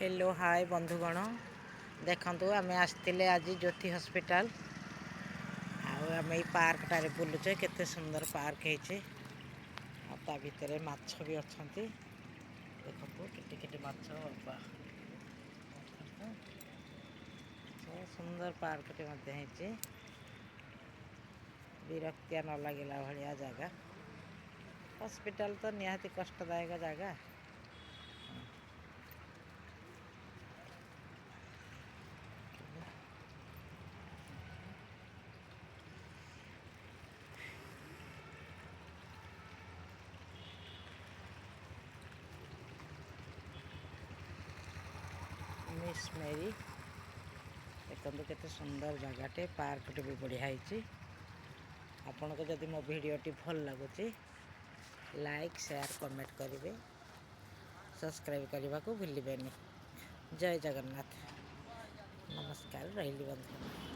Hello hi बंधुगण देखु आम आसते आज ज्योति हॉस्पिटल आम पार्क टारे बुलुचे केते सुंदर पार्क है भितर माछ भी अच्छा देखो केटे केटे माछ सुंदर पार्क टे विरक्तिया न लगला भाया जगह हॉस्पिटल तो निहाती कष्टदायक जगह मिस मेरी देखो केते सुंदर जगह पार्क टे भी बढ़िया है आपन को जदि मो वीडियोटी भल लगुच लाइक शेयर कमेंट करेंगे सब्सक्राइब करने को भूलें। जय जगन्नाथ नमस्कार रही बंधु।